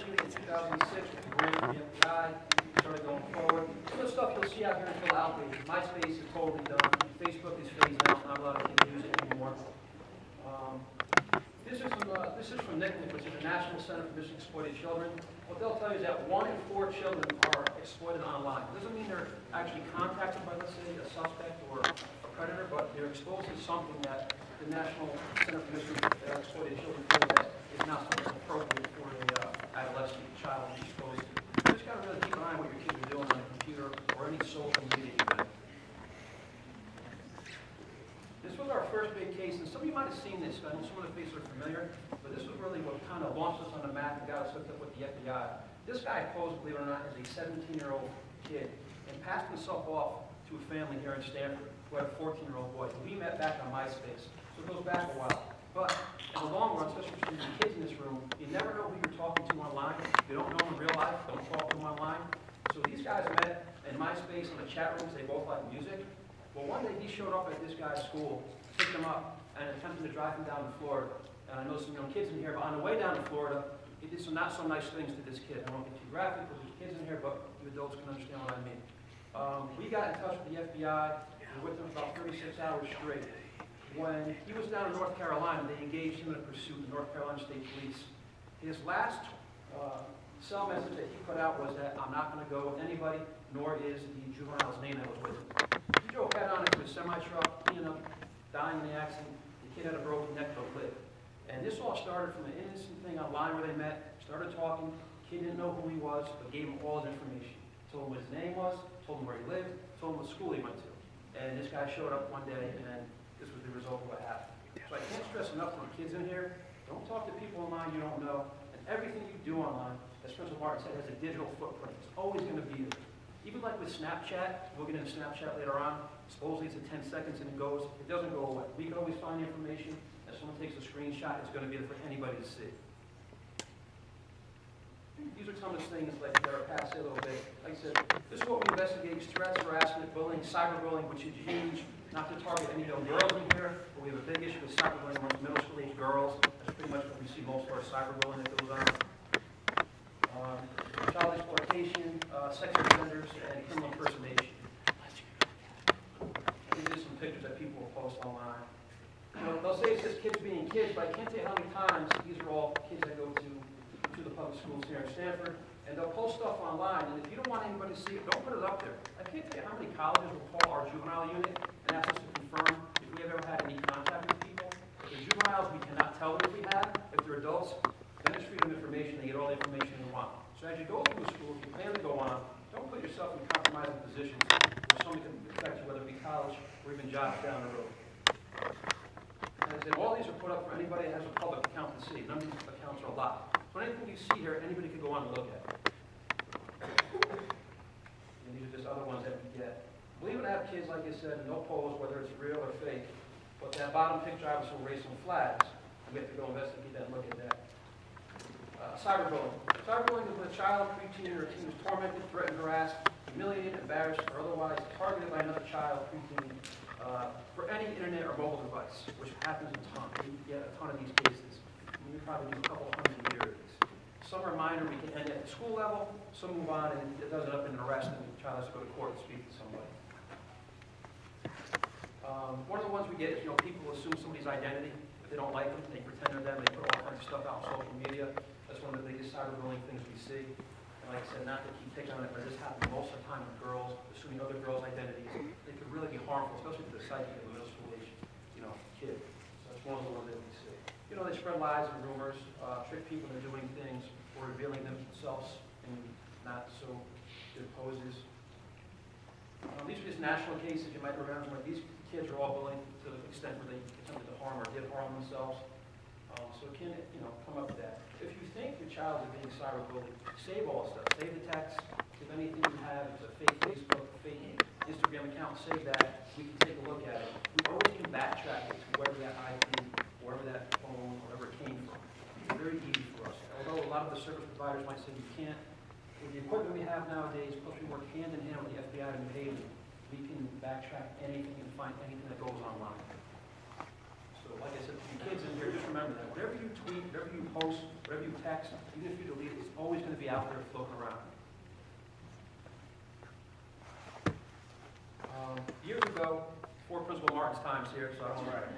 initially in 2006 with the grant from the FBI, started going forward. Some of the stuff you'll see out here in Philadelphia, MySpace is totally done. Facebook is phased out, not a lot of kids use it anymore. This is from NCMEC, which is the National Center for Missing Exploited Children. What they'll tell you is that 1 in 4 children are exploited online. It doesn't mean they're actually contacted by, let's say, a suspect or a predator, but they're exposed to something that the National Center for Missing Exploited Children feels that is not something appropriate for an adolescent child to be exposed to. You just got to really keep an eye on what your kids are doing on the computer or any social media event. This was our first big case, and some of you might have seen this. I know some of the faces are familiar, but this was really what kind of launched us on the map and got us hooked up with the FBI. This guy posed, believe it or not, as a 17-year-old kid and passed himself off to a family here in Stamford who had a 14-year-old boy. We met back on MySpace, so it goes back a while. But in the long run, especially for the kids in this room, you never know who you're talking to online. If you don't know them in real life, don't talk to them online. So these guys met in MySpace in the chat rooms. They both like music. Well, one day he showed up at this guy's school, picked him up, and attempted to drive him down to Florida. And I know some young kids in here, but on the way down to Florida, he did some not so nice things to this kid. I won't get too graphic because there's kids in here, but you adults can understand what I mean. We got in touch with the FBI. We were with them for about 36 hours straight. When he was down in North Carolina, they engaged him in a pursuit, the North Carolina State Police. His last cell message that he put out was that I'm not going to go with anybody, nor is the juvenile's name that was with him. He drove head-on into a semi-truck, he ended up dying in the accident. The kid had a broken neck but lived. And this all started from an innocent thing online where they met, started talking. The kid didn't know who he was, but gave him all his information. Told him what his name was, told him where he lived, told him what school he went to. And this guy showed up one day, and this was the result of what happened. So I can't stress enough to the kids in here, don't talk to people online you don't know. And everything you do online, as Principal Martin said, has a digital footprint. It's always going to be there. Even like with Snapchat, we'll get into Snapchat later on. Supposedly it's in 10 seconds and it goes. It doesn't go away. We can always find the information. If someone takes a screenshot, it's going to be there for anybody to see. These are some of the things like that are passed a little bit. Like I said, this is what we investigate: threats, harassment, bullying, cyberbullying, which is huge. Not to target any young girls in here, but we have a big issue with cyberbullying amongst middle school age girls. That's pretty much what we see most of our cyberbullying that goes on. Child exploitation, sex offenders, and criminal impersonation. These are some pictures that people will post online. You know, they'll say it's just kids being kids, but I can't tell you how many times these are all kids that go to the public schools here in Stamford, and they'll post stuff online, and if you don't want anybody to see it, don't put it up there. I can't tell you how many colleges will call our juvenile unit and ask us to confirm if we have ever had any contact with people. If they're juveniles, we cannot tell them if we have. If they're adults, then it's freedom of information. They get all the information they want. So as you go through the school, if you plan to go on, don't put yourself in compromising positions where somebody can affect you, whether it be college or even jobs down the road. As I said, all these are put up for anybody that has a public account to see. None of these accounts are locked. So anything you see here, anybody can go on and look at. And these are just other ones that we get. We even have kids, like I said, no pose, whether it's real or fake. But that bottom picture, obviously, will raise some flags. And we have to go investigate that and look at that. Cyberbullying. Cyberbullying is when a child, preteen, or teen is tormented, threatened, harassed, humiliated, embarrassed, or otherwise targeted by another child, preteen, for any internet or mobile device, which happens a ton. We get a ton of these cases. We probably do a couple hundred a year of these. Some are minor, we can end at the school level, some move on, and it does end up in an arrest, and the child has to go to court and speak to somebody. One of the ones we get is, people assume somebody's identity. If they don't like them, they pretend they're them, they put all kinds of stuff out on social media. That's one of the biggest cyberbullying things we see. And like I said, not to keep picking on it, but this happens most of the time with girls, assuming other girls' identities. It could really be harmful, especially to the psyche of a middle school age, kid. So that's one of the ones that we see. They spread lies and rumors, trick people into doing things or revealing themselves in not so good poses. These are just national cases you might remember. These kids are all bullied to the extent where they attempted to harm or did harm themselves. So it can, come up with that. If you think your child is being cyberbullied, save all the stuff. Save the text. If anything you have is a fake Facebook, fake Instagram account, save that. We can take a look at it. We always can backtrack it to wherever that IP, wherever that phone, wherever it came from. It's very easy for us. Although a lot of the service providers might say you can't, with the equipment we have nowadays, plus we work hand in hand with the FBI and New Haven, we can backtrack anything and find anything that goes online. So like I said, to the kids in here, just remember that. Whatever you tweet, whatever you post, whatever you text, even if you delete it, it's always going to be out there floating around. Years ago, before Principal Martin's time's here, so I'm all right.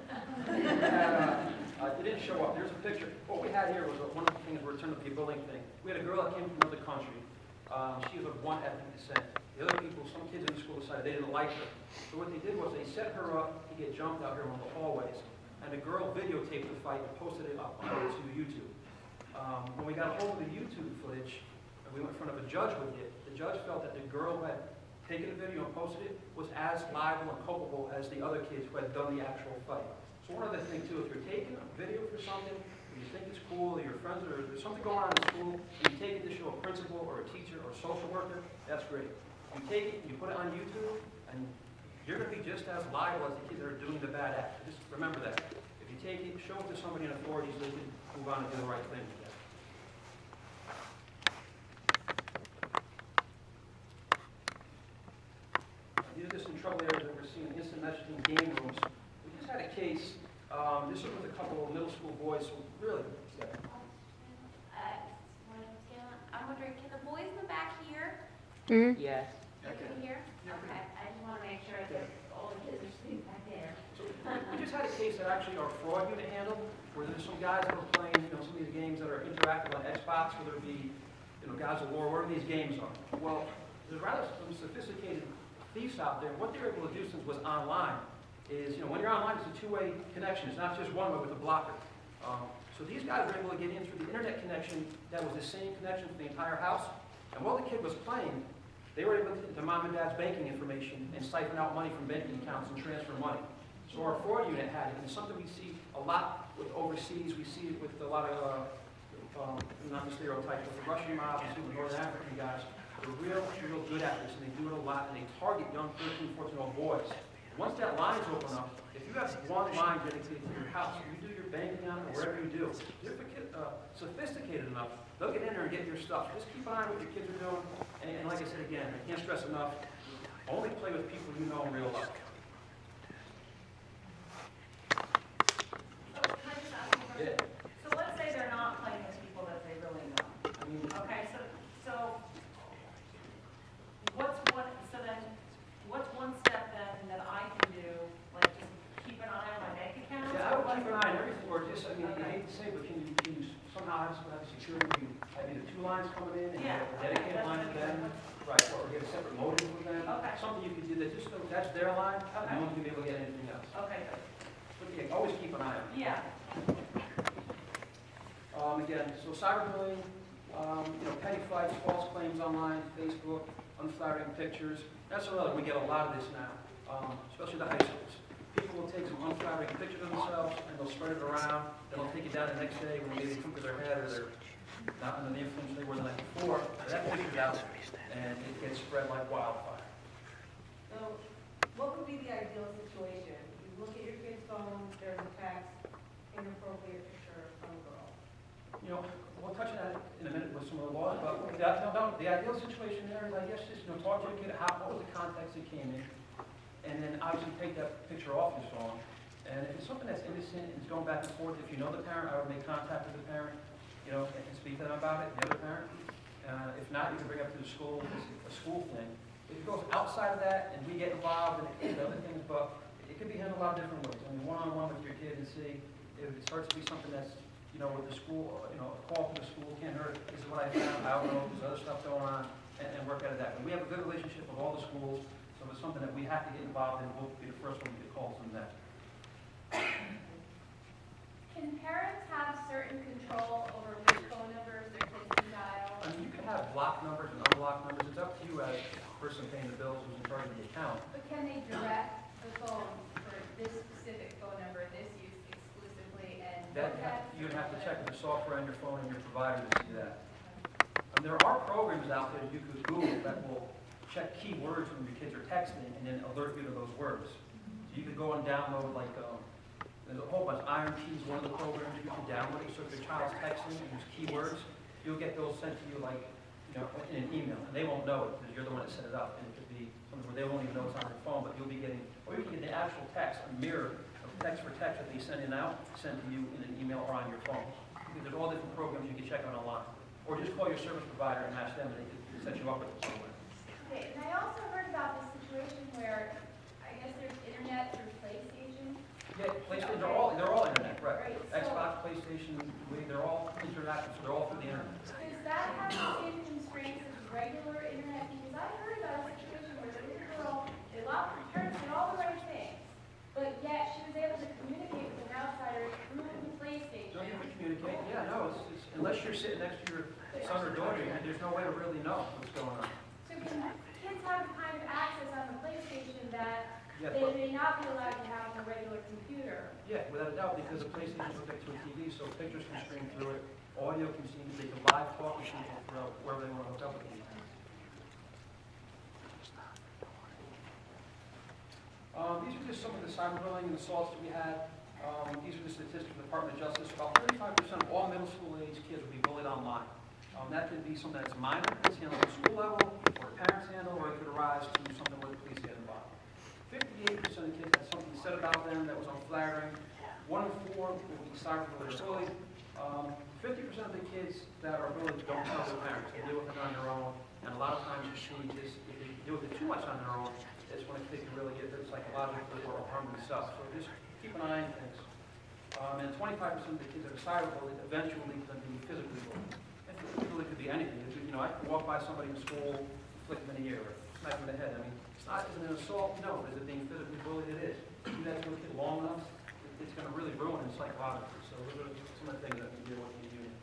It didn't show up. There's a picture. What we had here was one of the things we were turning up the building thing. We had a girl that came from another country. She was of one ethnic descent. The other people, some kids in the school decided they didn't like her. So what they did was they set her up to get jumped out here in one of the hallways. And the girl videotaped the fight and posted it up to YouTube. When we got a hold of the YouTube footage, and we went in front of a judge with it, the judge felt that the girl who had taken the video and posted it was as liable and culpable as the other kids who had done the actual fight. So one other thing too, if you're taking a video for something, or you think it's cool, or your friends, or there's something going on in the school, and you take it to show a principal or a teacher or a social worker, that's great. You take it, you put it on YouTube, and you're going to be just as liable as the kids that are doing the bad act. Just remember that. If you take it, show it to somebody in authority so they can move on and do the right thing with that. These are just some trouble areas that we're seeing, instant messaging game rooms. We just had a case, this was with a couple of middle school boys, so really, yeah. I'm wondering, can the boys in the back hear? Mm-hmm. Yes. They can hear? Okay, I just want to make sure that all the kids are sitting back there. So we just had a case that actually our fraud unit handled, where there's some guys that are playing, some of these games that are interactive on Xbox, whether it be, Gods of War, whatever these games are. Well, there's rather some sophisticated thieves out there. What they're able to do, since it was online, is, when you're online, it's a two-way connection. It's not just one way with a blocker. So these guys were able to get in through the internet connection that was the same connection for the entire house. And while the kid was playing, they were able to get to mom and dad's banking information and siphon out money from banking accounts and transfer money. So our fraud unit had it, and it's something we see a lot with overseas. We see it with a lot of, not the stereotypes, but the Russian mobs, the Northern African guys. They're real good at this, and they do it a lot, and they target young 13, 14-year-old boys. Once that line's open up, if you have one line dedicated to your house, you do your banking on it, or whatever you do, if you're sophisticated enough, they'll get in there and get your stuff. Just keep an eye on what your kids are doing, and like I said again, I can't stress enough, only play with people you know in real life. So can I just ask you a question? Yeah. So let's say they're not playing with people that they really know. I mean, Okay, so what's one step then that I can do, like just keep an eye on my bank account? yeah, I would keep an eye on everything, or just, I hate to say, but can you somehow have a security, you have either two lines coming in, and Yeah, a dedicated line to them, right, or get a separate modem for them, Okay. something you could do that just, that's their line, Okay. no one's gonna be able to get anything else. Okay, good. But yeah, always keep an eye on it. Yeah. Again, so cyberbullying, petty fights, false claims online, Facebook, unflattering pictures. That's another, we get a lot of this now, especially the high schools. People will take some unflattering pictures of themselves and they'll spread it around. Then they'll take it down the next day when maybe they come to their head or they're not under the influence they were the night before. That picture's out and it gets spread like wildfire. So, what would be the ideal situation? You look at your kid's phone, there's a text, inappropriate picture of some girl. We'll touch on that in a minute with some of the laws, but the ideal situation there is, I guess, just, talk to your kid, what was the context it came in, and then obviously take that picture off your phone. And if it's something that's innocent and it's going back and forth, if you know the parent, I would make contact with the parent, and speak to them about it, the other parent. If not, you can bring it up to the school, it's a school thing. If it goes outside of that and we get involved in other things, but it could be handled a lot of different ways. I mean, one-on-one with your kid and see if it starts to be something that's, with the school, a call to the school can't hurt. This is what I found. I don't know if there's other stuff going on, and work out of that. But we have a good relationship with all the schools, so if it's something that we have to get involved in, we'll be the first one to get calls from that. Can parents have certain control over which phone numbers their kids can dial? I mean, you can have blocked numbers and unblocked numbers. It's up to you as the person paying the bills who's in charge of the account. But can they direct the phone for this specific phone number, this use exclusively, and You'd have to check with the software on your phone and your provider to see that. And there are programs out there you could Google that will check keywords when your kids are texting and then alert you to those words. So you could go and download, there's a whole bunch. Iron Key is one of the programs you can download. So if your child's texting and there's keywords, you'll get those sent to you in an email. And they won't know it because you're the one that set it up. And it could be something where they won't even know it's on their phone, but you'll be getting, or you can get the actual text, a mirror text for text that they send to you in an email or on your phone. Because there's all different programs you can check out online. Or just call your service provider and ask them, and they can set you up with someone. Okay, and I also heard about this situation where, I guess there's internet through PlayStation. Yeah, PlayStation, they're all internet, right? Right, so- Xbox, PlayStation, Wii, they're all interactive, so they're all through the internet. Does that have the same constraints as regular internet? Because I heard about a situation where there was a girl, they locked her parents did all the right things, but yet she was able to communicate with an outsider through the PlayStation. Don't you communicate? Yeah, no, it's, unless you're sitting next to your son or daughter, there's no way to really know what's going on. So can kids have the kind of access on the PlayStation that Yeah, they but, may not be allowed to have on a regular computer? yeah, without a doubt, because the PlayStation is hooked up to a TV, so pictures can stream through it, audio can stream, they can live talk with people from wherever they want to hook up with you. These are just some of the cyberbullying and assaults that we had. These are the statistics from the Department of Justice. About 35% of all middle school age kids will be bullied online. That could be something that's minor, it's handled at the school level, or parents handle, or it could arise to something where the police get involved. 58% of kids had something said about them that was unflattering. 1 in 4 will be cyberbullied or bullied. 50% of the kids that are bullied don't tell their parents. They deal with it on their own. And a lot of times you see this, if they deal with it too much on their own, it's when they can really get hurt psychologically or harm themselves. So just keep an eye on things. And 25% of the kids that are cyberbullied eventually lead them to be physically bullied. It really could be anything. You know, I can walk by somebody in school, flick them in the ear, or smack them in the head. I mean, it's not, is it an assault? No. Is it being physically bullied? It is. Do that to a kid long enough, it's going to really ruin him psychologically. So those are some of the things that we deal with in the union.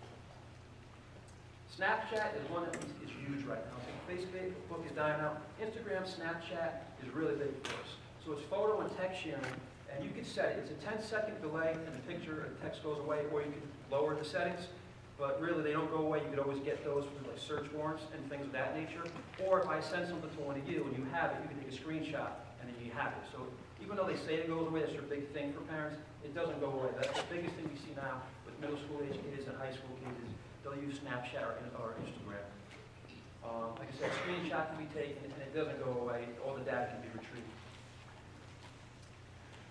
Snapchat is one that is huge right now. So Facebook is dying out. Instagram, Snapchat is really big for us. So it's photo and text sharing, and you can set it. It's a 10-second delay, and the picture and text goes away, or you can lower the settings. But really, they don't go away. You could always get those with like search warrants and things of that nature. Or if I send something to one of you and you have it, you can take a screenshot and then you have it. So even though they say it goes away, that's their big thing for parents, it doesn't go away. That's the biggest thing we see now with middle school age kids and high school kids is they'll use Snapchat or Instagram. Like I said, a screenshot can be taken and it doesn't go away. All the data can be retrieved.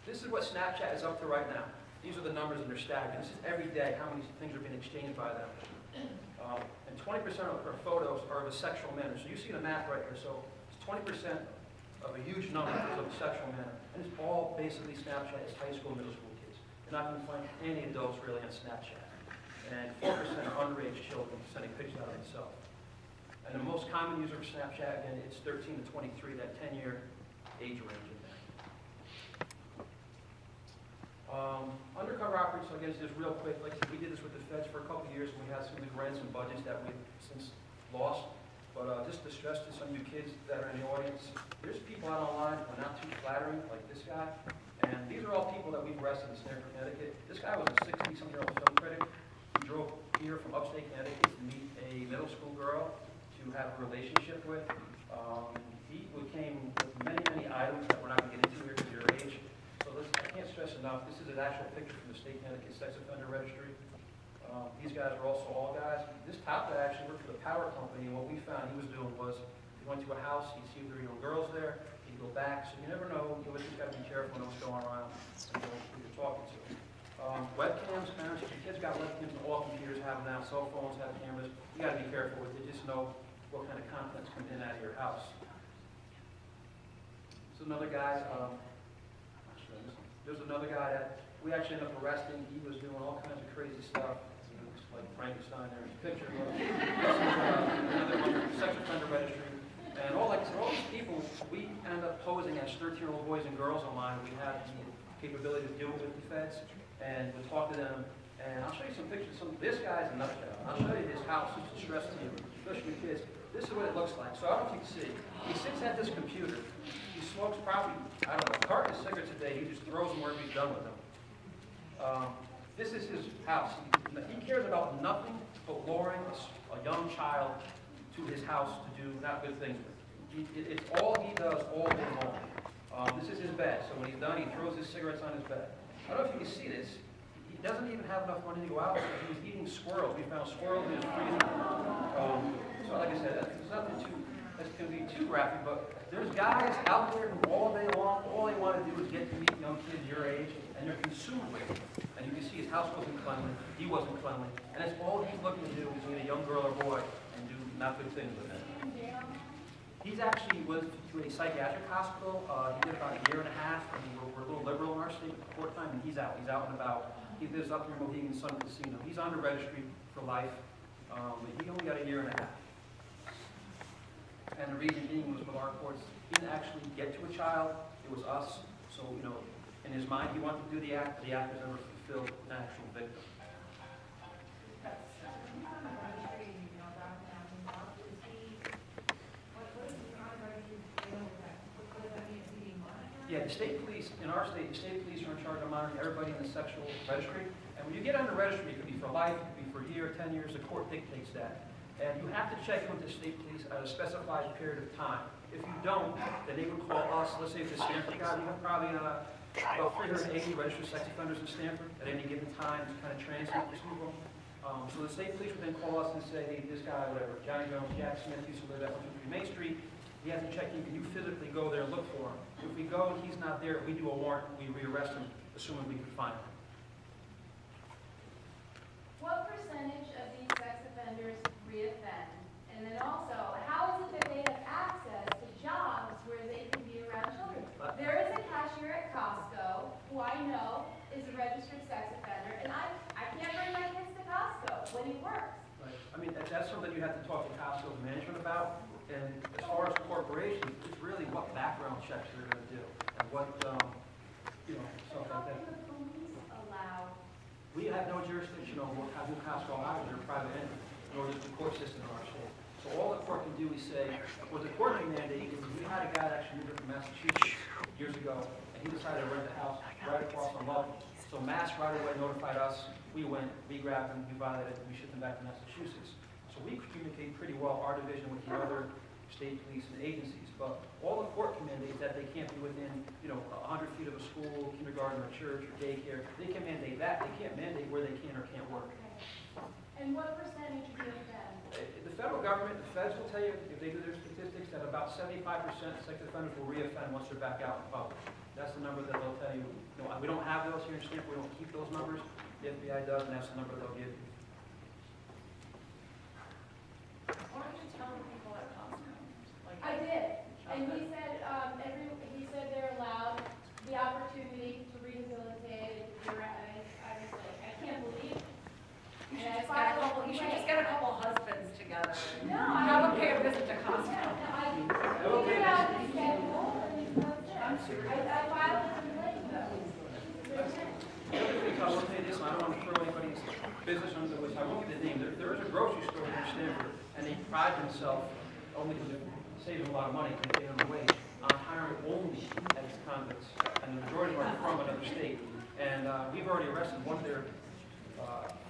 This is what Snapchat is up to right now. These are the numbers and they're staggering. This is every day how many things are being exchanged by them. And 20% of our photos are of a sexual manner. So you see the map right here. So it's 20% of a huge number is of a sexual manner. And it's all basically Snapchat. It's high school, middle school kids. You're not going to find any adults really on Snapchat. And 4% are underage children sending pictures out of themselves. And the most common user of Snapchat, again, it's 13 to 23, that 10-year age range. Undercover operators, so again, just real quick, like we did this with the feds for a couple of years, and we had some of the grants and budgets that we've since lost. But just to stress to some of you kids that are in the audience, there's people out online who are not too flattering, like this guy. And these are all people that we've arrested in Stamford, Connecticut. This guy was a 60-something-year-old film critic. He drove here from upstate Connecticut to meet a middle school girl to have a relationship with. He came with many, many items that we're not going to get into here because of your age. I can't stress enough, this is an actual picture from the State Connecticut Sex Offender Registry. These guys are also all guys. This top guy actually worked for the power company, and what we found he was doing was he went to a house, he'd see if there were young girls there, he'd go back. So you never know, you always just got to be careful when what's going around and who you're talking to. Webcams, parents, if your kids got webcams, and all computers have them now, cell phones have cameras, you got to be careful with it. Just know what kind of content's coming in out of your house. So another guy, there's another guy that we actually ended up arresting. He was doing all kinds of crazy stuff. He looks like Frankenstein there in his picture. This is another one, sex offender registry. And all these people, we end up posing as 13-year-old boys and girls online. We have the capability to deal with the feds, and we'll talk to them. And I'll show you some pictures. This guy's a nutshell. I'll show you his house just to stress to you, especially your kids. This is what it looks like. So I don't know if you can see. He sits at this computer. He smokes probably, I don't know, a carton of cigarettes a day. He just throws them wherever he's done with them. This is his house. He cares about nothing but luring a young child to his house to do not good things with. It's all he does all day long. This is his bed. So when he's done, he throws his cigarettes on his bed. I don't know if you can see this. He doesn't even have enough money to go out. So he was eating squirrels. We found squirrels in his freezer. So like I said, there's nothing that can be too graphic, but there's guys out there who all day long, all they want to do is get to meet young kids your age, and they're consumed with it. And And you can see his house wasn't cleanly, he wasn't cleanly, and that's all he's looking to do is meet a young girl or boy and do not good things with it. He's actually went to a psychiatric hospital. He did about a year and a half. I mean, we're a little liberal in our state with court time, and he's out. He's out and about. He lives up near Mohegan Sun Casino. He's on the registry for life. And he only got a year and a half. And the reason being was with our courts, he didn't actually get to a child. It was us. So, you know, in his mind, he wanted to do the act, but the act was never fulfilled an actual victim. Yeah, the state police, in our state, the state police are in charge of monitoring everybody in the sexual registry. And when you get on the registry, it could be for life, it could be for a year, 10 years, the court dictates that. And you have to check with the state police at a specified period of time. If you don't, then they would call us. Let's say if the Stanford guy, we have probably about 380 registered sex offenders in Stanford at any given time to kind of transit between them. So the state police would then call us and say, hey, this guy, whatever, Johnny Jones, Jack Smith, used to live at 123 Main Street. We have to check in. Can you physically go there and look for him? If we go and he's not there, we do a warrant, we rearrest him, assuming we can find him. What percentage of these sex offenders reoffend? And then also, how is it that they have access to jobs where they can be around children? There is a cashier at Costco who I know is a registered sex offender, and I can't bring my kids to Costco when he works. Right. I mean, that's something you have to talk to Costco's management about. And as far as corporations, it's really what background checks they're going to do and what, you know, stuff like that. How can the police allow? We have no jurisdiction over how do Costco allows their private entity, nor does the court system in our state. So all the court can do is say, what the court can mandate is we had a guy that actually moved from Massachusetts years ago, and he decided to rent a house right across from Lovell. So Mass right away notified us. We went, we grabbed him, we violated it, we shipped him back to Massachusetts. So we communicate pretty well, our division, with the other state police and agencies. But all the court can mandate is that they can't be within, you know, 100 feet of a school, kindergarten, or church, or daycare. They can mandate that. They can't mandate where they can or can't work. And what percentage reoffend? The federal government, the feds will tell you, if they do their statistics, that about 75% of sex offenders will reoffend once they're back out in public. That's the number that they'll tell you. You know, we don't have those here in Stanford. We don't keep those numbers. The FBI does, and that's the number they'll give you. Why don't you tell the people at Costco? I did, and he said, they're allowed the opportunity to rehabilitate, I was like, I can't believe it. You should just get a couple husbands together. No, Have a pay a visit to Costco. I figured out the schedule, and that's it. I filed a complaint though. The other thing, I will tell you this, and I don't want to throw anybody's business under the bus. I won't give the name. There is a grocery store here in Stanford, and they pride themselves, only because it saves them a lot of money, because they pay them a wage, on hiring only ex-convicts. And the majority are from another state. And we've already arrested one of their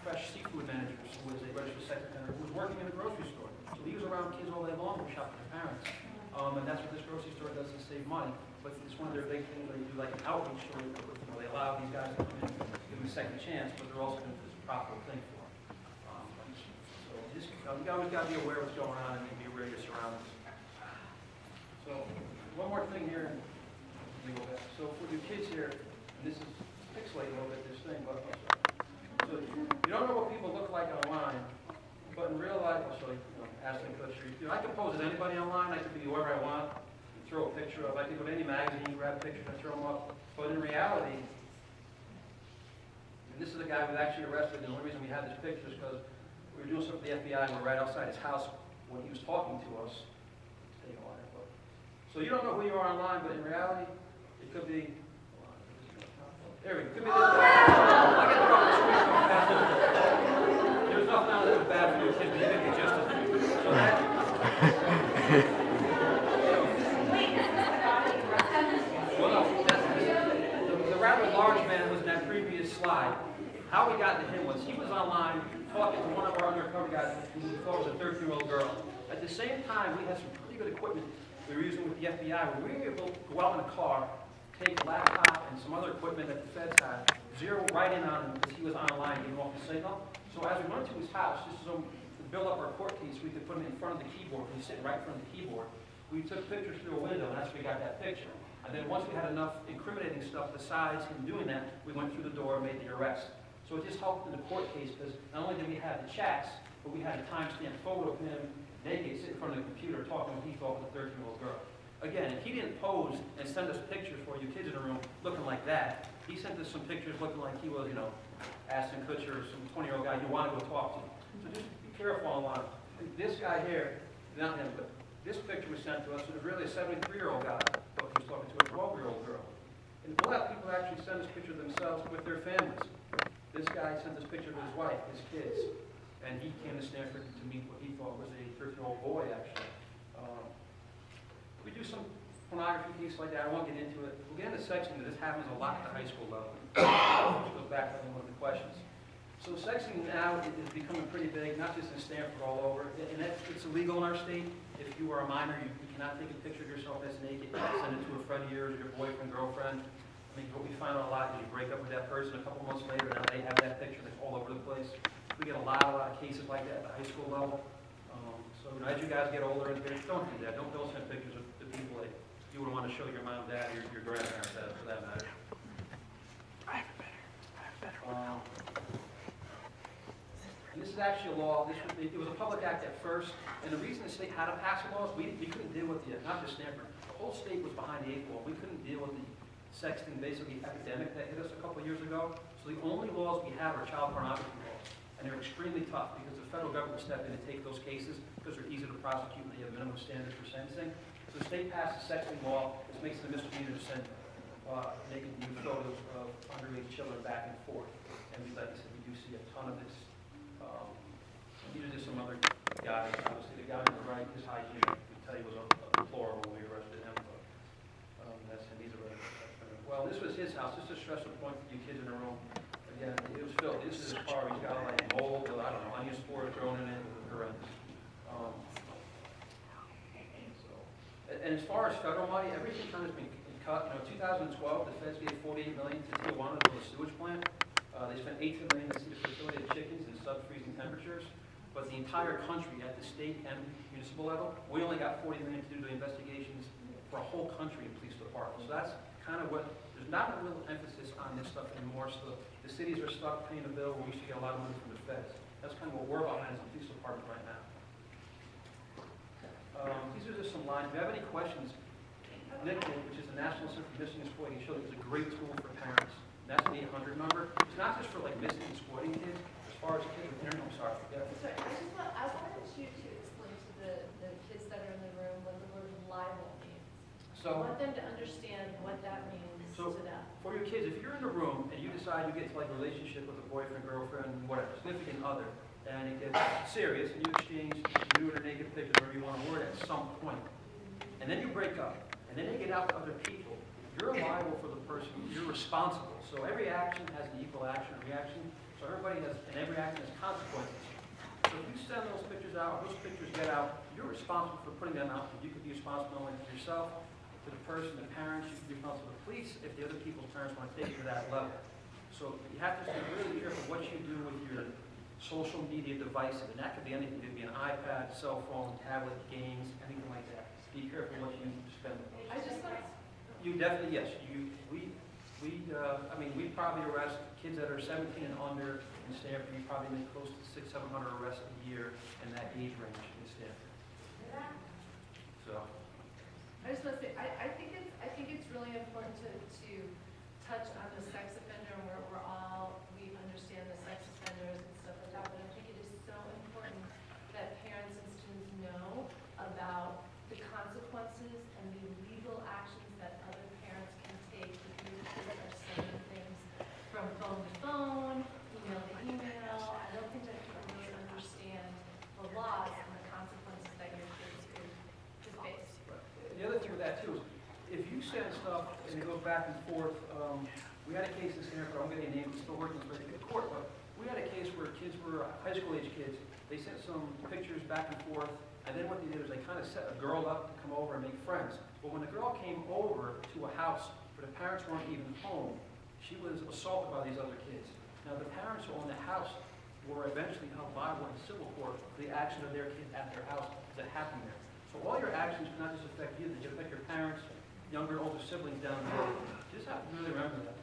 fresh seafood managers, who was a registered sex offender, who was working in a grocery store. So he was around kids all day long who shop with their parents. And that's what this grocery store does to save money. But it's one of their big things where they do like an outreach story. You know, they allow these guys to come in, give them a second chance, but they're also going to do this profitable thing for them. So just, you always got to be aware of what's going on and be aware of your surroundings. So one more thing here. So for your kids here, and this is pixelated a little bit, this thing, but so you don't know what people look like online, but in real life, I'll show you, Ashton Kutcher. You know, I can pose as anybody online. I can be whoever I want. Throw a picture of. I can go to any magazine, grab pictures, and throw them up. But in reality, and this is the guy who was actually arrested. And the only reason we had this picture is because we were doing something for the FBI, and we're right outside his house when he was talking to us. So you don't know who you are online, but in reality, it could be. There we go. It could be this guy. I get the wrong screen so fast. There's nothing out there that's bad for your kids, but you can get just as good. So that. Well, no, the rather large man was in that previous slide. How we got to him was he was online talking to one of our undercover guys who we thought was a 13-year-old girl. At the same time, we had some pretty good equipment we were using with the FBI. Where we were able to go out in a car, take a laptop and some other equipment that the feds had, zero right in on him because he was online getting off the signal. So as we went to his house, just to build up our court case, we could put him in front of the keyboard. He's sitting right in front of the keyboard. We took pictures through a window, and that's how we got that picture. And then once we had enough incriminating stuff besides him doing that, we went through the door and made the arrest. So it just helped in the court case, because not only did we have the chats, but we had a timestamp photo of him naked, sitting in front of the computer, talking what he thought was a 13-year-old girl. Again, if he didn't pose and send us pictures for you kids in the room looking like that, he sent us some pictures looking like he was, you know, Ashton Kutcher or some 20-year-old guy you want to go talk to. So just be careful on a lot. This guy here, not him, but this picture was sent to us, it was really a 73-year-old guy, but he was talking to a 12-year-old girl. And a lot of people actually send us pictures of themselves with their families. This guy sent us pictures of his wife, his kids, and he came to Stanford to meet what he thought was a 13-year-old boy, actually. We do some pornography piece like that. I won't get into it. We'll get into sexting, but this happens a lot at the high school level. Which goes back to one of the questions. So sexting now is becoming pretty big, not just in Stanford, all over. And it's illegal in our state. If you are a minor, you cannot take a picture of yourself as naked and send it to a friend of yours, your boyfriend, girlfriend. I mean, what we find out a lot is you break up with that person a couple months later, now they have that picture that's all over the place. We get a lot of cases like that at the high school level. So as you guys get older, don't do that. Don't send pictures of the people that you would want to show your mom, dad, or your grandparents, for that matter. I have better. And this is actually a law. It was a public act at first, and the reason the state had to pass a law is we couldn't deal with not just Stanford, the whole state was behind the 8 ball. We couldn't deal with the sexting, basically epidemic that hit us a couple of years ago. So the only laws we have are child pornography laws, and they're extremely tough because the federal government stepped in to take those cases because they're easy to prosecute and they have minimum standards for sentencing. So the state passed a sexting law, which makes it a misdemeanor to send naked nude photos of underage children back and forth. And like I said, we do see a ton of this. These are just some other guys. Obviously, the guy on the right, his hygiene, we tell you, was deplorable when we arrested him. But that's him. He's a resident. Well, this was his house. Just a stressful point for you kids in the room. Again, it was filled. This is his car. He's got like mold, I don't know, onion spores thrown in it. It was horrendous. And as far as federal money, everything kind of has been cut. You know, 2012, the feds gave $48 million to Tijuana to build a sewage plant. They spent $18 million to see the facility of chickens in sub-freezing temperatures. But the entire country, at the state and municipal level, we only got $40 million to do the investigations for a whole country in police departments. So that's kind of what, there's not a real emphasis on this stuff anymore. So the cities are stuck paying the bill where we used to get a lot of money from the feds. That's kind of what we're behind as a police department right now. These are just some lines. If you have any questions, NICKID, which is the National Center for Missing and Exploiting Children, is a great tool for parents. And that's an 800 number. It's not just for like missing and exploiting kids. As far as kids with internet, I'm sorry. Yeah. Sorry, I wanted you to explain to the kids that are in the room what the word libel means. I So, want them to understand what that means to them. for your kids, if you're in the room and you decide you get to like a relationship with a boyfriend, girlfriend, whatever, significant other, and it gets serious, and you exchange nude or naked pictures, whatever you want to word, at some point, and then you break up, and then they get out to other people, you're liable for the person, you're responsible. So every action has an equal action and reaction, so everybody has, and every action has consequences. So if you send those pictures out, those pictures get out, you're responsible for putting them out. You could be responsible only for yourself, to the person, the parents, you could be responsible to the police if the other people's parents want to take it to that level. So you have to be really careful what you do with your social media devices, and that could be anything. It could be an iPad, cell phone, tablet, games, anything like that. Be careful what you spend it on. I just want You definitely, yes, I mean, we probably arrest kids that are 17 and under in Stanford. We probably make close to 600-700 arrests a year in that age range in Stanford. So. I just want to say, I think it's really important to touch on the sex offender, and we understand the sex offenders and stuff like that, but I think it is so important that parents and students know about the consequences and the legal actions that other parents can take if your kids are sending things from phone to phone, email to email. I don't think that people really understand the laws and the consequences that your kids could face. The other thing with that too is, if you send stuff and it goes back and forth, we had a case in Stanford, I'm going to name it, still working with the court, but we had a case where kids were high school age kids. They sent some pictures back and forth, and then what they did was they kind of set a girl up to come over and make friends. But when the girl came over to a house where the parents weren't even home, she was assaulted by these other kids. Now the parents who owned the house were eventually held liable in civil court for the action of their kid at their house that happened there. So all your actions can not just affect you, they affect your parents, younger, older siblings down the road. You just have to really remember that.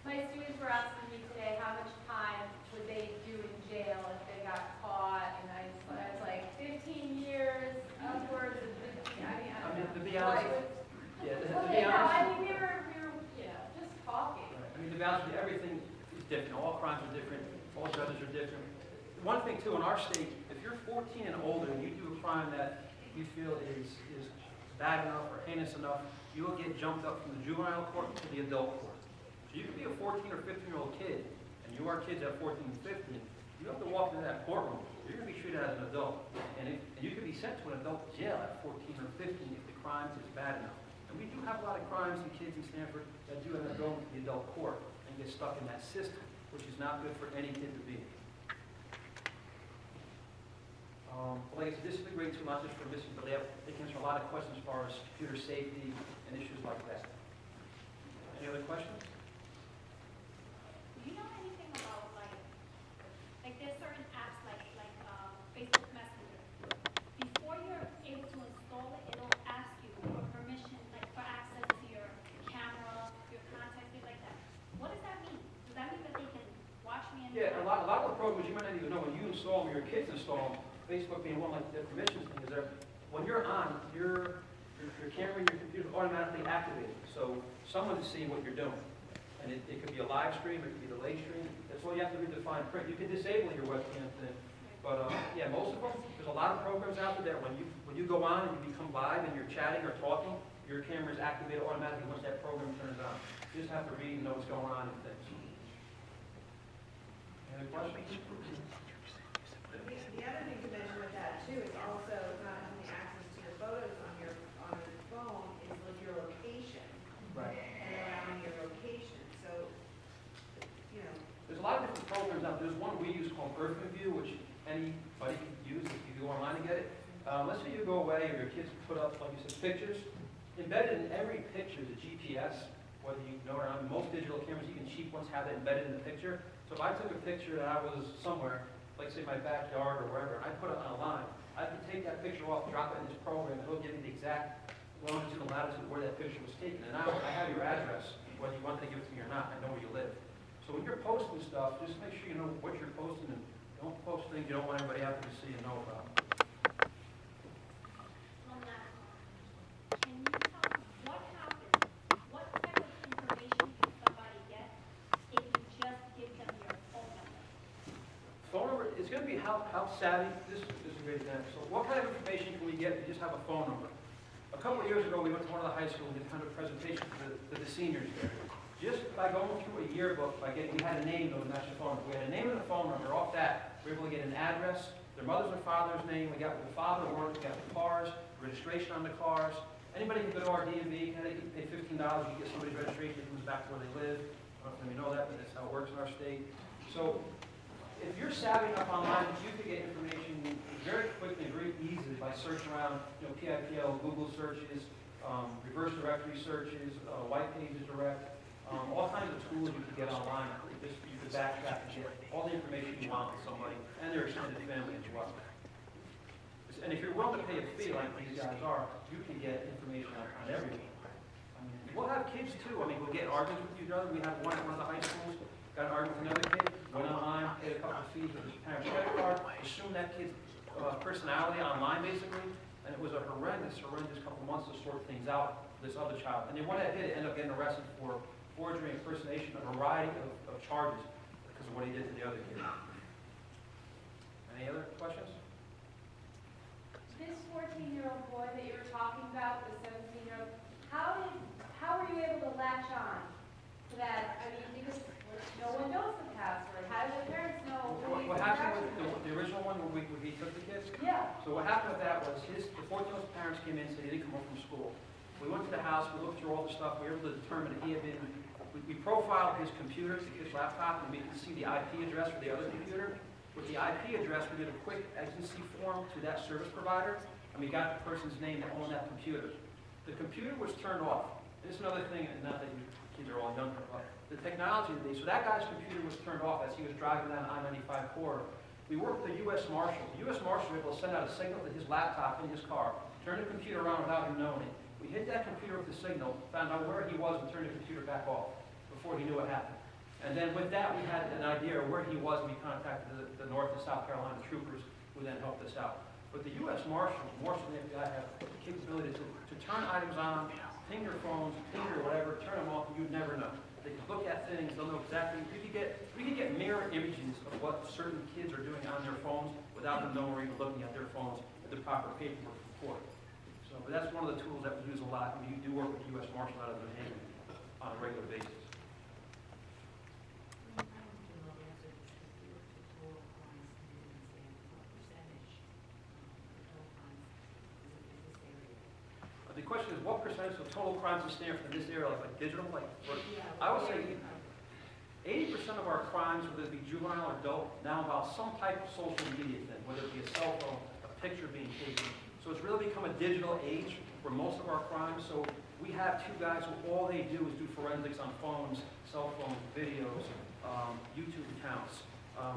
My students were asking me today how much time would they do in jail if they got caught, and I was like, 15 years, upwards of 15, I mean, To be honest, yeah, to Well, be no, honest. I mean, we were, just talking. I mean, to be honest with you, everything is different. All crimes are different. All judges are different. One thing too, in our state, if you're 14 and older and you do a crime that you feel is bad enough or heinous enough, you will get jumped up from the juvenile court to the adult court. So you could be a 14 or 15-year-old kid, and you are kids at 14 and 15. You have to walk into that courtroom. You're going to be treated as an adult, and you could be sent to an adult jail at 14 or 15 if the crime is bad enough. And we do have a lot of crimes and kids in Stanford that do end up going to the adult court and get stuck in that system, which is not good for any kid to be in. Like I said, this is a great tool, not just for missing, but they can answer a lot of questions as far as computer safety and issues like that. Any other questions? Do you know anything about like there's certain apps like Facebook Messenger? Before you're able to install it, it'll ask you for permission, like for access to your camera, your contacts, things like that. What does that mean? Does that mean that they can watch me? Yeah, a lot of the programs you might not even know when you install them, your kids install them. Facebook being one like the permissions thing is there. When you're on, your camera and your computer is automatically activated. So someone is seeing what you're doing. And it could be a live stream, it could be the late stream. That's all you have to do to define print. You can disable your webcam thing. But yeah, most of them, there's a lot of programs out there that when you go on and you become live and you're chatting or talking, your camera is activated automatically once that program turns on. You just have to read and know what's going on and things. Any other questions? The other thing to mention with that too is also not only access to your photos on your phone, is like your location Right. and around your location. So, you know, There's a lot of different programs out there. There's one we use called EarthView, which anybody can use if you go online and get it. Let's say you go away or your kids put up, like you said, pictures. Embedded in every picture is a GPS, whether you know it or not. Most digital cameras, even cheap ones, have it embedded in the picture. So if I took a picture that I was somewhere, like say my backyard or wherever, and I put it on a line, I can take that picture off, drop it in this program, and it'll give me the exact longitude and latitude where that picture was taken. And now I have your address, whether you want to give it to me or not. I know where you live. So when you're posting stuff, just make sure you know what you're posting and don't post things you don't want everybody out there to see and know about. On that, can you tell me what happens? What type of information can somebody get if you just give them your phone number? Phone number, it's going to be how savvy, this is a great example. So what kind of information can we get if you just have a phone number? A couple of years ago, we went to one of the high schools and did kind of a presentation to the seniors there. Just by going through a yearbook, we had a name that would match the phone number. We had a name and a phone number. Off that, we were able to get an address, their mother's or father's name. We got what the father worked, we got the cars, registration on the cars. Anybody can go to our DMV, Connecticut, pay $15, you get somebody's registration, it comes back to where they live. I don't know if you know that, but that's how it works in our state. So if you're savvy enough online, you can get information very quickly and very easily by searching around, PIPL, Google searches, reverse directory searches, white pages direct, all kinds of tools you can get online. You can backtrack and get all the information you want with somebody and their extended family as well. And if you're willing to pay a fee like these guys are, you can get information on everything. We'll have kids too. We'll get arguments with each other. We had one at one of the high schools. Got an argument with another kid, went online, paid a couple of fees with his parents' credit card, assumed that kid's personality online basically, and it was a horrendous couple of months to sort things out with this other child. And the one that did it ended up getting arrested for forgery, impersonation, a variety of charges because of what he did to the other kid. Any other questions? This 14-year-old boy that you were talking about, the 17-year-old, how were you able to latch on to that? I mean, because no one knows the password. How did the parents know? What happened with the original one where he took the kids? Yeah. So what happened with that was the 14-year-old's parents came in and said he didn't come home from school. We went to the house, we looked through all the stuff, we were able to determine that he had been, we profiled his computer, his laptop, and we could see the IP address for the other computer. With the IP address, we did a quick agency form to that service provider, and we got the person's name that owned that computer. The computer was turned off. This is another thing, and not that you kids are all younger, but the technology today, so that guy's computer was turned off as he was driving down the I-95 corridor. We worked with the U.S. Marshals. The U.S. Marshals were able to send out a signal to his laptop in his car, turn the computer around without him knowing it. We hit that computer with the signal, found out where he was, and turned the computer back off before he knew what happened. And then with that, we had an idea of where he was, and we contacted the North and South Carolina troopers, who then helped us out. But the U.S. Marshals, more than the FBI, have the capability to turn items on, ping your phones, ping your whatever, turn them off, and you'd never know. They can look at things, they'll know exactly. We could get mirror images of what certain kids are doing on their phones without them knowing or even looking at their phones with the proper paperwork for it. So, but that's one of the tools that we use a lot. We do work with the U.S. Marshal out of New Haven on a regular basis. The question is, what percentage of total crimes in Stanford in this area, like digital, I would say 80% of our crimes, whether it be juvenile or adult, now involve some type of social media thing, whether it be a cell phone, a picture being taken. So it's really become a digital age for most of our crimes. So we have two guys who all they do is do forensics on phones, cell phones, videos, YouTube accounts.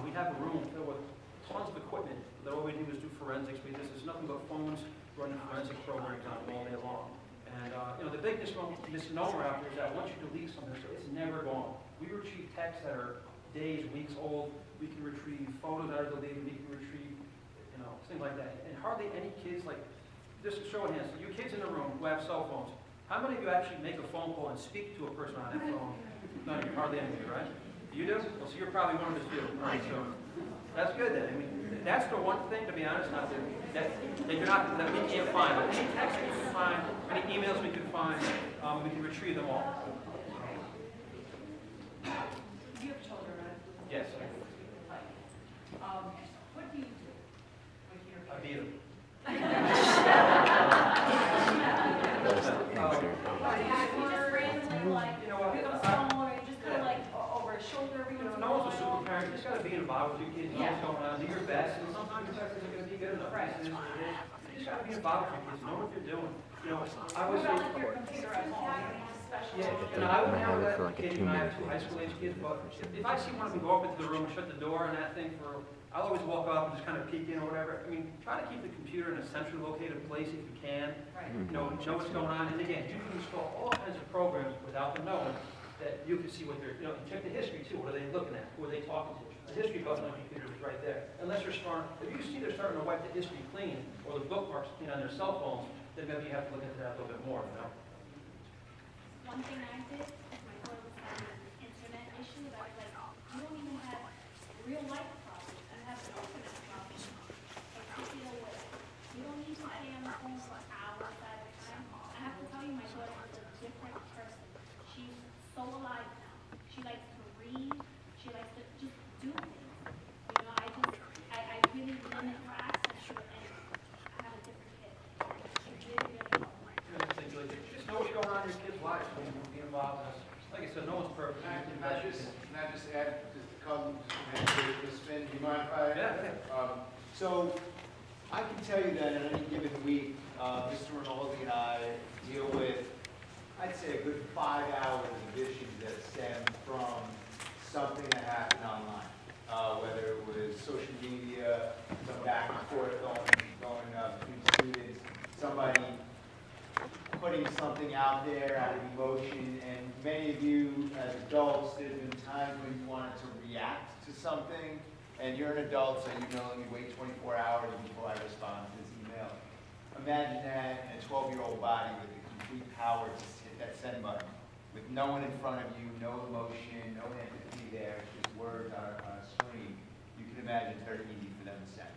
We have a room filled with tons of equipment that all we do is do forensics because there's nothing but phones running forensic programs on all day long. And the big misnomer out there is that once you delete something, it's never gone. We retrieve texts that are days, weeks old. We can retrieve photos that are deleted. We can retrieve, things like that. And hardly any kids, just to show of hands, you kids in the room who have cell phones, how many of you actually make a phone call and speak to a person on that phone? None of you, hardly any of you, right? You do? Well, so you're probably one of the few. Right, so that's good then. I mean, that's the one thing, to be honest, that we can't find. But any texts we can find, any emails we can find, we can retrieve them all. You have children, right? Yes. What do you do with your I beat them. You just randomly You know what? pick up a phone, or you just kind of over his shoulder every once in a No one's a while. super parent. You just got to be involved with your kids. Know what's going on. Do your best. And sometimes your text isn't going to be good enough. Right. You just got to be involved with your kids. Know what you're doing. I What was about like your computer at home? Special. I would have that kid, I have 2 high school age kids, but if I see one of them go up into the room and shut the door and that thing I'll always walk up and just kind of peek in or whatever. I mean, try to keep the computer in a centrally located place if you can. Right. Know what's going on. And again, you can install all kinds of programs without them knowing that you can see what they're, check the history too. What are they looking at? Who are they talking to? The history button on the computer is right there. Unless if you see they're starting to wipe the history clean or the bookmarks clean on their cell phones, then maybe you have to look into that a little bit more, One thing I did is my daughter was having an internet issue that I was like, you don't even have real life problems, you have an internet problem. Like, take it away. You don't need to stay on the phone for hours at a time. I have to tell you, my daughter is a different person. She's so alive now. She likes to read. She likes to just do things. I really limit her access to it, and I have a different kid. She really, really helped. Just know what's going on in your kids' lives when you be involved. Like I said, no one's perfect. Can I just add, just to come, Ms. Finn, do you mind if I? Yeah. So, I can tell you that in any given week, Mr. Rinaldi and I deal with, I'd say, a good 5 hours of issues that stem from something that happened online. Whether it was social media, some back and forth going between students, somebody putting something out there out of emotion, and many of you as adults, there's been times when you wanted to react to something, and you're an adult, so let me wait 24 hours before I respond to this email. Imagine that in a 12-year-old body with the complete power to hit that send button, with no one in front of you, no emotion, no empathy there, it's just words on a screen. You can imagine it's very easy for them to send.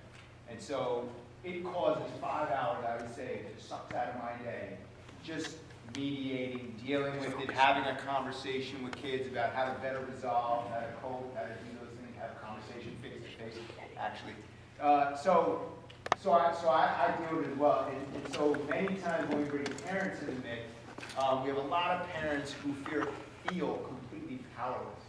And so it causes 5 hours, I would say, it just sucks out of my day, just mediating, dealing with it, having a conversation with kids about how to better resolve, how to cope, how to do those things, have a conversation face-to-face, actually. So I deal with it as well. And so many times when we bring parents in the mix, we have a lot of parents who feel completely powerless.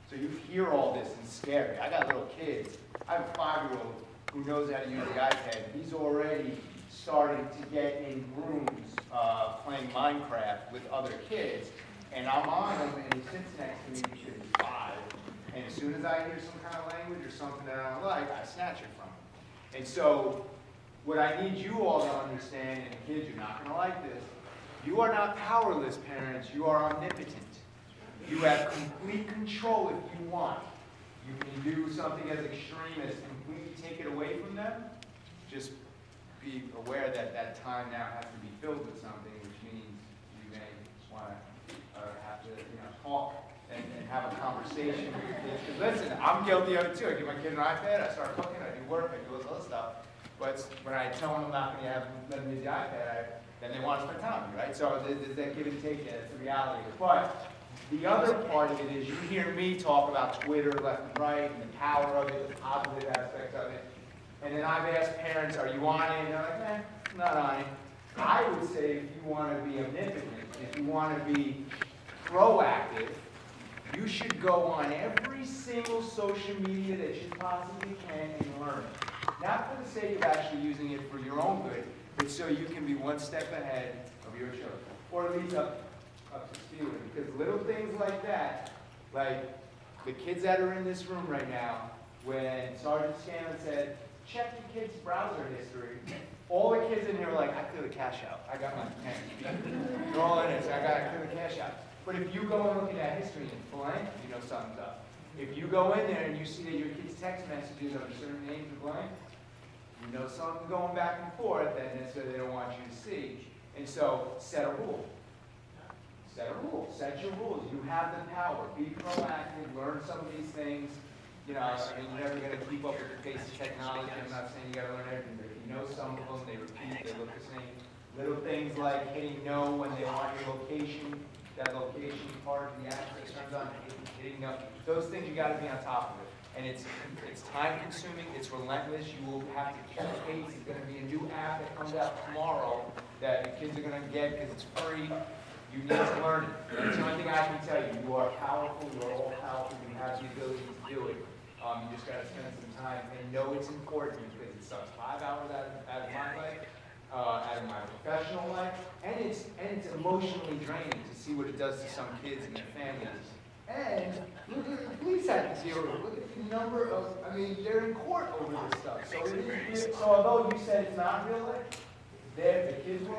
So you hear all this and it's scary. I got little kids. I have a 5-year-old who knows how to use the iPad. He's already starting to get in rooms playing Minecraft with other kids. And I'm on him and he sits next to me because he's 5. And as soon as I hear some kind of language or something that I don't like, I snatch it from him. And so what I need you all to understand, and kids, you're not going to like this, you are not powerless, parents. You are omnipotent. You have complete control if you want. You can do something as extreme as completely take it away from them. Just be aware that that time now has to be filled with something, which means you may want to have to, talk and have a conversation with your kids. Because listen, I'm guilty of it too. I give my kid an iPad, I start cooking, I do work, I do all this other stuff. But when I tell them I'm not going to let them use the iPad, then they want to spend time with me, right? So there's that give and take, that's the reality. But the other part of it is you hear me talk about Twitter left and right and the power of it, the positive aspects of it. And then I've asked parents, are you on it? And they're like, not on it. I would say if you want to be omnipotent, if you want to be proactive, you should go on every single social media that you possibly can and learn. Not for the sake of actually using it for your own good, but so you can be one step ahead of your children. Or at least up to speed with it. Because little things like that, like the kids that are in this room right now, when Sergeant Scanlon said, check your kids' browser history, all the kids in here are like, I clear the cache out. I got my parents. They're all in it, so I got to clear the cache out. But if you go and look at that history and blank, you know something's up. If you go in there and you see that your kids' text messages are certain names are blank, you know something's going back and forth that necessarily they don't want you to see. And so, set a rule. Set a rule. Set your rules. You have the power. Be proactive. Learn some of these things. You're never going to keep up with the pace of technology. I'm not saying you got to learn everything, but if you know some of them, they repeat, they look the same. Little things like hitting no when they want your location, that location part of the app that turns on, hitting no. Those things you got to be on top of it. And it's time consuming, it's relentless, you will have to keep pace. It's going to be a new app that comes out tomorrow that the kids are going to get because it's free. You need to learn it. That's the only thing I can tell you. You are powerful, you are all powerful, you have the ability to do it. You just got to spend some time and know it's important because it sucks 5 hours out of my life, out of my professional life, and it's emotionally draining to see what it does to some kids and their families. And look at the police had to deal with it. Look at the number of, they're in court over this stuff. So, so although you said it's not real life, the kids were